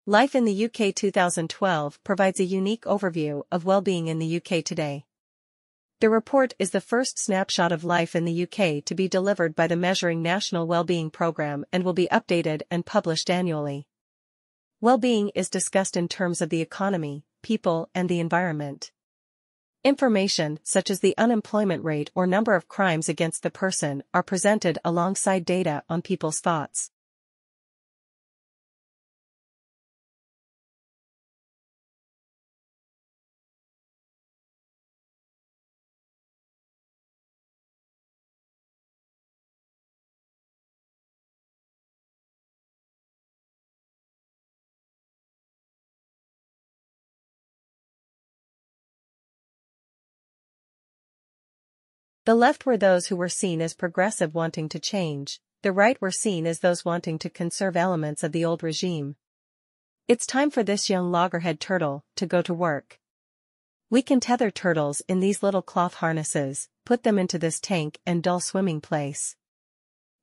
Life in the UK 2012 provides a unique overview of well-being in the UK today. The report is the first snapshot of life in the UK to be delivered by the Measuring National Wellbeing Programme and will be updated and published annually. Well-being is discussed in terms of the economy, people, and the environment. Information such as the unemployment rate or number of crimes against the person are presented alongside data on people's thoughts. The left were those who were seen as progressive wanting to change, the right were seen as those wanting to conserve elements of the old regime. It's time for this young loggerhead turtle to go to work. We can tether turtles in these little cloth harnesses, put them into this tank and dull swimming place.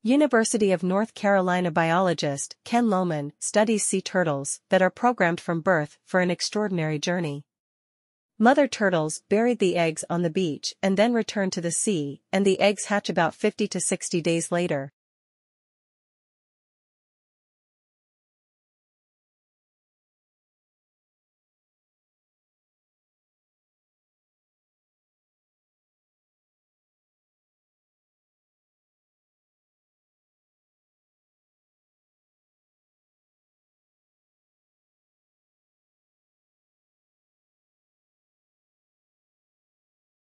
University of North Carolina biologist Ken Lohman studies sea turtles that are programmed from birth for an extraordinary journey. Mother turtles buried the eggs on the beach and then return to the sea, and the eggs hatch about 50 to 60 days later.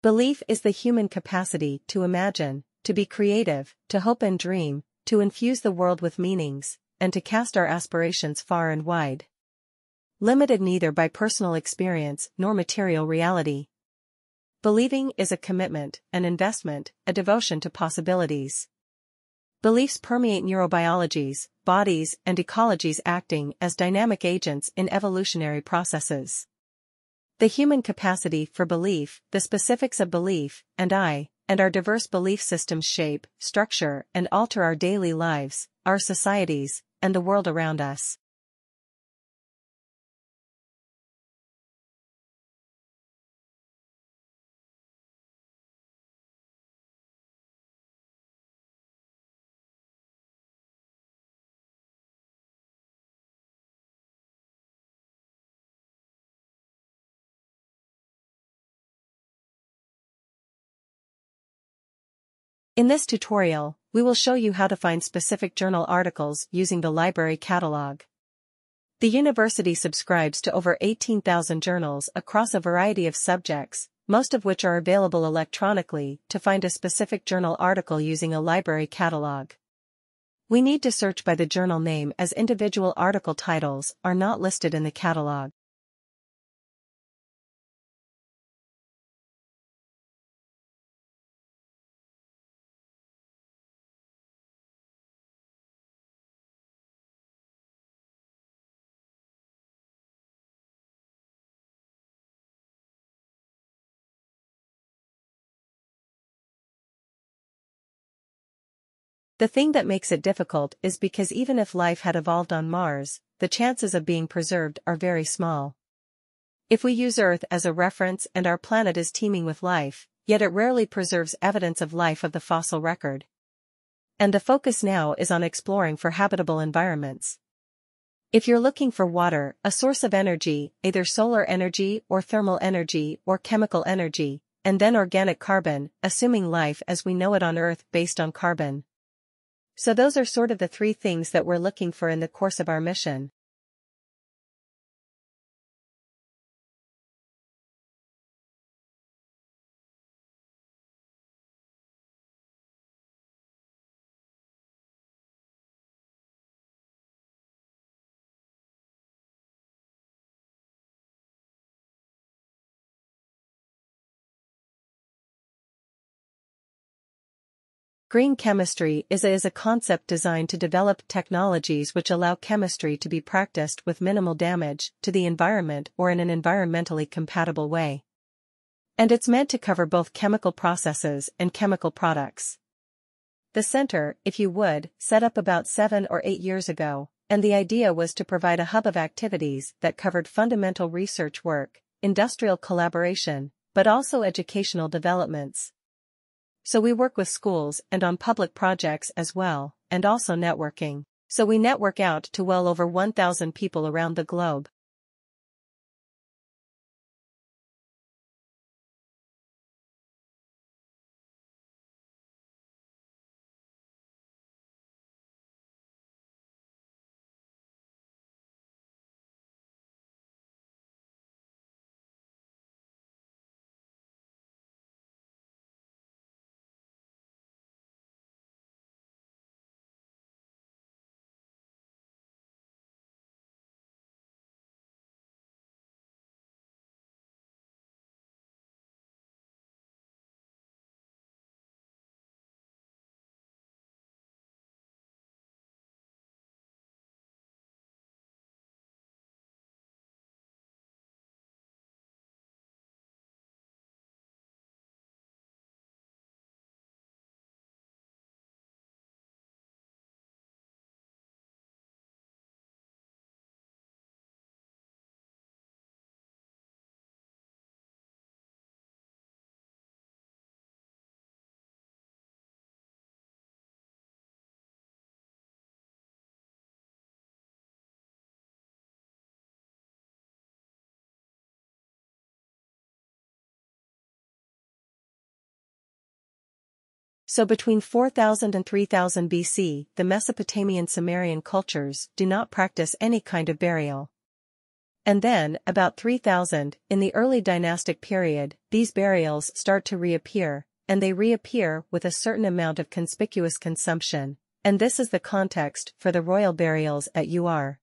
Belief is the human capacity to imagine, to be creative, to hope and dream, to infuse the world with meanings, and to cast our aspirations far and wide. Limited neither by personal experience nor material reality. Believing is a commitment, an investment, a devotion to possibilities. Beliefs permeate neurobiologies, bodies, and ecologies acting as dynamic agents in evolutionary processes. The human capacity for belief, the specifics of belief, and our diverse belief systems shape, structure, and alter our daily lives, our societies, and the world around us. In this tutorial, we will show you how to find specific journal articles using the library catalog. The university subscribes to over 18,000 journals across a variety of subjects, most of which are available electronically. To find a specific journal article using a library catalog, we need to search by the journal name as individual article titles are not listed in the catalog. The thing that makes it difficult is because even if life had evolved on Mars, the chances of being preserved are very small. If we use Earth as a reference and our planet is teeming with life, yet it rarely preserves evidence of life of the fossil record. And the focus now is on exploring for habitable environments. If you're looking for water, a source of energy, either solar energy or thermal energy or chemical energy, and then organic carbon, assuming life as we know it on Earth based on carbon. So those are sort of the three things that we're looking for in the course of our mission. Green chemistry is a concept designed to develop technologies which allow chemistry to be practiced with minimal damage to the environment or in an environmentally compatible way. And it's meant to cover both chemical processes and chemical products. The center, if you would, set up about 7 or 8 years ago, And the idea was to provide a hub of activities that covered fundamental research work, industrial collaboration, but also educational developments. So we work with schools and on public projects as well, and also networking. So we network out to well over 1,000 people around the globe. So between 4000 and 3000 BC, the Mesopotamian Sumerian cultures do not practice any kind of burial. And then, about 3000, in the early dynastic period, these burials start to reappear, and they reappear with a certain amount of conspicuous consumption, and this is the context for the royal burials at UR.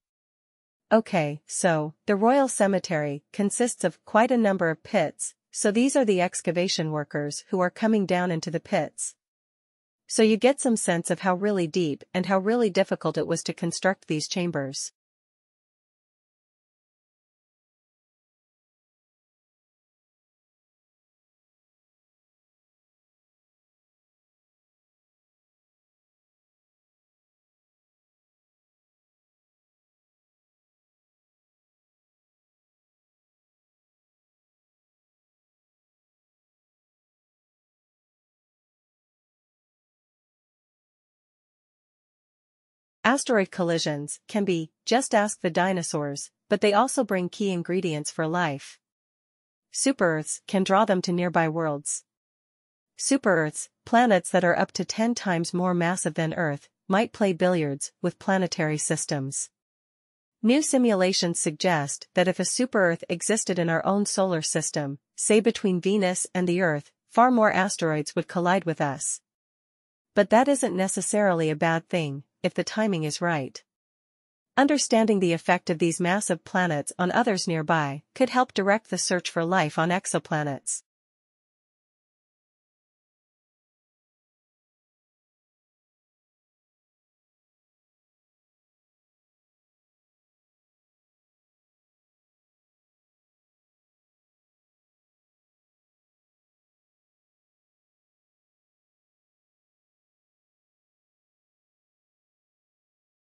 Okay, so, the royal cemetery consists of quite a number of pits, so these are the excavation workers who are coming down into the pits. So you get some sense of how really deep and how really difficult it was to construct these chambers. Asteroid collisions can be, just ask the dinosaurs, but they also bring key ingredients for life. Super-Earths can draw them to nearby worlds. Super-Earths, planets that are up to 10 times more massive than Earth, might play billiards with planetary systems. New simulations suggest that if a super-Earth existed in our own solar system, say between Venus and the Earth, far more asteroids would collide with us. But that isn't necessarily a bad thing, if the timing is right. Understanding the effect of these massive planets on others nearby could help direct the search for life on exoplanets.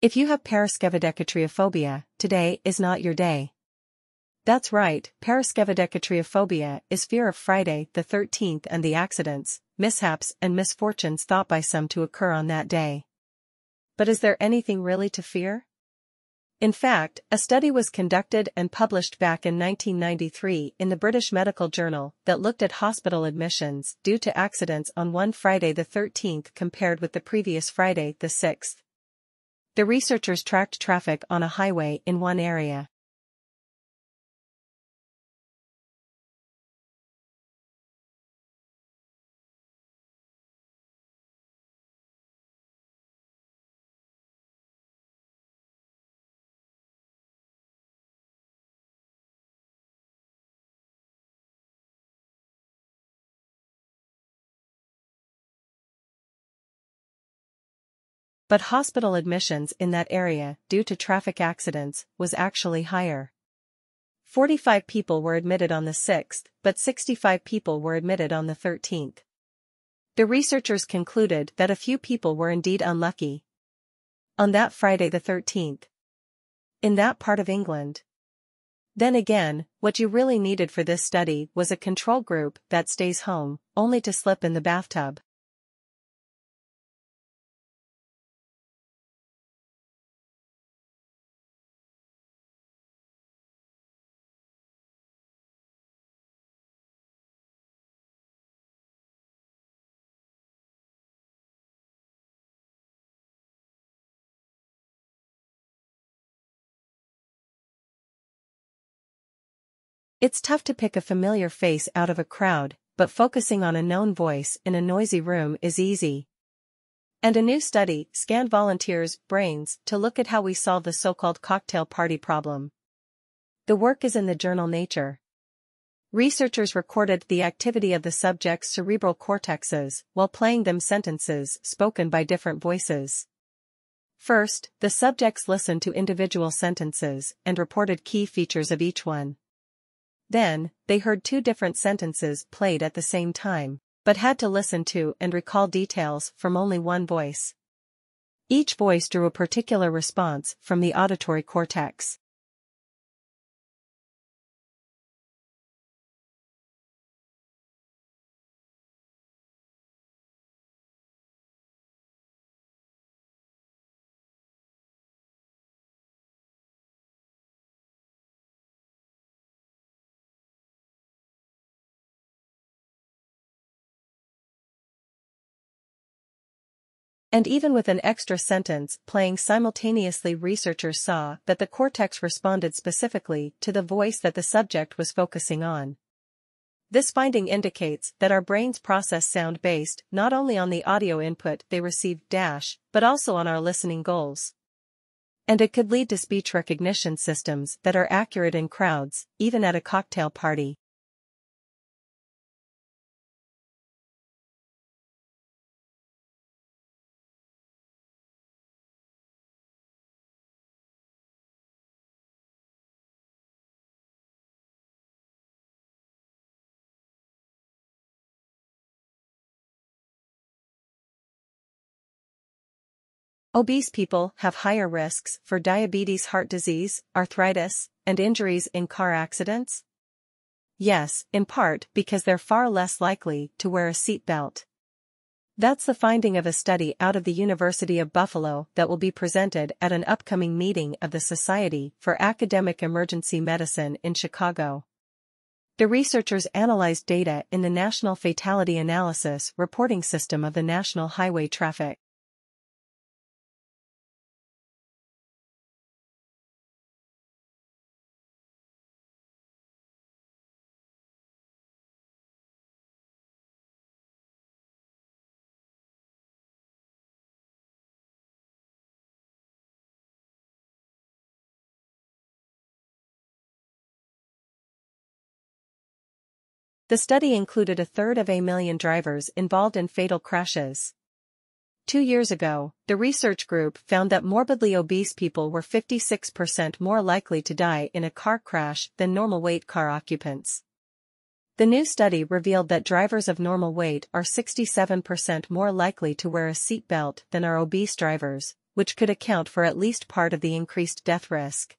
If you have paraskevidekatriophobia, today is not your day. That's right, paraskevidekatriophobia is fear of Friday the 13th and the accidents, mishaps and misfortunes thought by some to occur on that day. But is there anything really to fear? In fact, a study was conducted and published back in 1993 in the British Medical Journal that looked at hospital admissions due to accidents on one Friday the 13th compared with the previous Friday the 6th. The researchers tracked traffic on a highway in one area. But hospital admissions in that area due to traffic accidents was actually higher. 45 people were admitted on the 6th, but 65 people were admitted on the 13th. The researchers concluded that a few people were indeed unlucky. On that Friday the 13th, in that part of England. Then again, what you really needed for this study was a control group that stays home, only to slip in the bathtub. It's tough to pick a familiar face out of a crowd, but focusing on a known voice in a noisy room is easy. And a new study scanned volunteers' brains to look at how we solve the so-called cocktail party problem. The work is in the journal Nature. Researchers recorded the activity of the subjects' cerebral cortexes while playing them sentences spoken by different voices. First, the subjects listened to individual sentences and reported key features of each one. Then, they heard two different sentences played at the same time, but had to listen to and recall details from only one voice. Each voice drew a particular response from the auditory cortex. And even with an extra sentence playing simultaneously, researchers saw that the cortex responded specifically to the voice that the subject was focusing on. This finding indicates that our brains process sound based not only on the audio input they receive, but also on our listening goals. And it could lead to speech recognition systems that are accurate in crowds, even at a cocktail party. Obese people have higher risks for diabetes, heart disease, arthritis, and injuries in car accidents? Yes, in part because they're far less likely to wear a seat belt. That's the finding of a study out of the University of Buffalo that will be presented at an upcoming meeting of the Society for Academic Emergency Medicine in Chicago. The researchers analyzed data in the National Fatality Analysis Reporting System of the National Highway Traffic. The study included 1/3 of a million drivers involved in fatal crashes. 2 years ago, the research group found that morbidly obese people were 56% more likely to die in a car crash than normal weight car occupants. The new study revealed that drivers of normal weight are 67% more likely to wear a seat belt than are obese drivers, which could account for at least part of the increased death risk.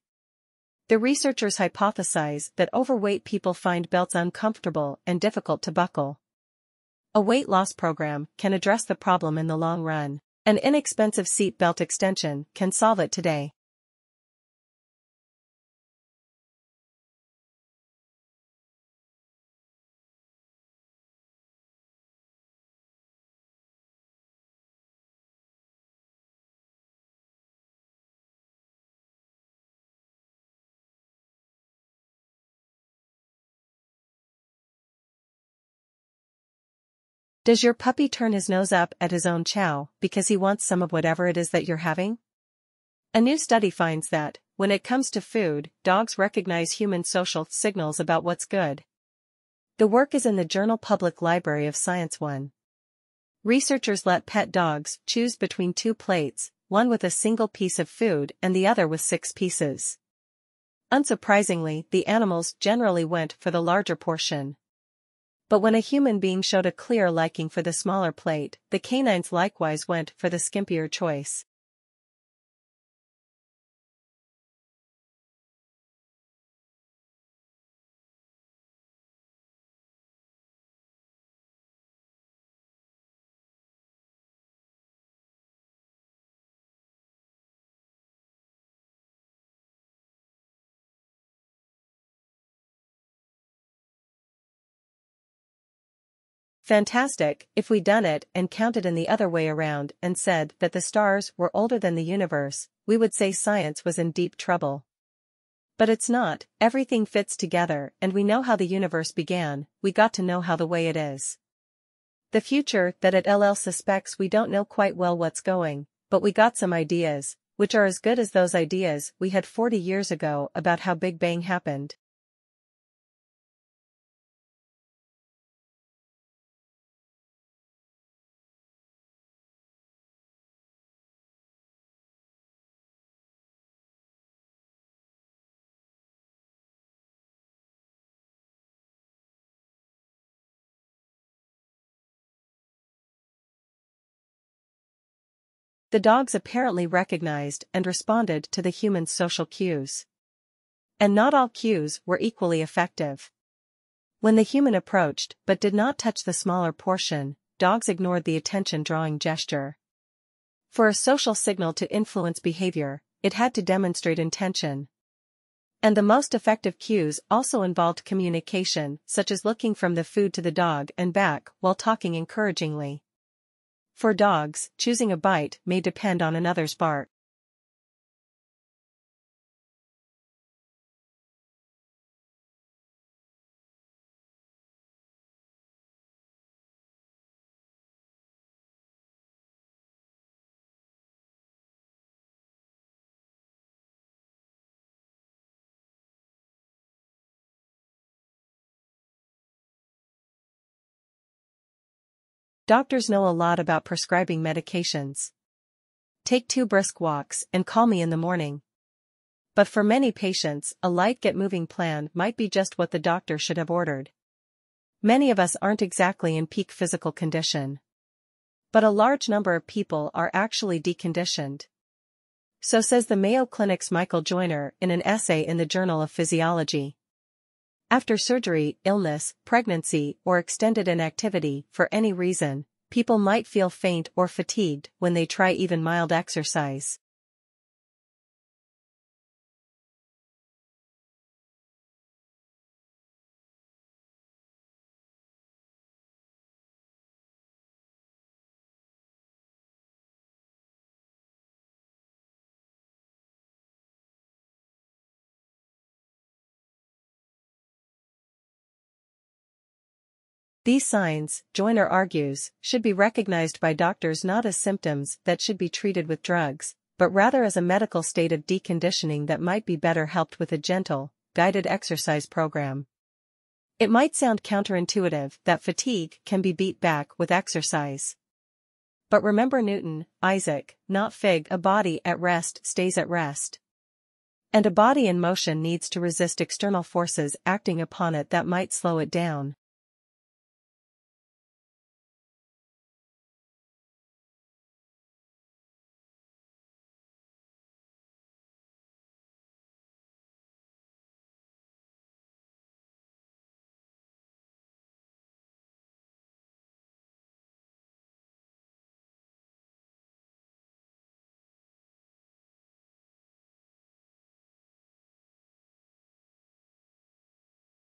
The researchers hypothesize that overweight people find belts uncomfortable and difficult to buckle. A weight loss program can address the problem in the long run. An inexpensive seat belt extension can solve it today. Does your puppy turn his nose up at his own chow because he wants some of whatever it is that you're having? A new study finds that, when it comes to food, dogs recognize human social signals about what's good. The work is in the journal Public Library of Science 1. Researchers let pet dogs choose between 2 plates, one with a single piece of food and the other with 6 pieces. Unsurprisingly, the animals generally went for the larger portion. But when a human being showed a clear liking for the smaller plate, the canines likewise went for the skimpier choice. Fantastic. If we done it and counted in the other way around and said that the stars were older than the universe, we would say science was in deep trouble. But it's not, everything fits together and we know how the universe began, we got to know how the way it is. The future that it LL suspects we don't know quite well what's going, but we got some ideas, which are as good as those ideas we had 40 years ago about how Big Bang happened. The dogs apparently recognized and responded to the human's social cues. And not all cues were equally effective. When the human approached but did not touch the smaller portion, dogs ignored the attention-drawing gesture. For a social signal to influence behavior, it had to demonstrate intention. And the most effective cues also involved communication, such as looking from the food to the dog and back while talking encouragingly. For dogs, choosing a bite may depend on another's bark. Doctors know a lot about prescribing medications. Take 2 brisk walks and call me in the morning. But for many patients, a light get-moving plan might be just what the doctor should have ordered. Many of us aren't exactly in peak physical condition. But a large number of people are actually deconditioned. So says the Mayo Clinic's Michael Joyner in an essay in the Journal of Physiology. After surgery, illness, pregnancy, or extended inactivity, for any reason, people might feel faint or fatigued when they try even mild exercise. These signs, Joyner argues, should be recognized by doctors not as symptoms that should be treated with drugs, but rather as a medical state of deconditioning that might be better helped with a gentle, guided exercise program. It might sound counterintuitive that fatigue can be beat back with exercise. But remember Newton, Isaac, not Fig, a body at rest stays at rest. And a body in motion needs to resist external forces acting upon it that might slow it down.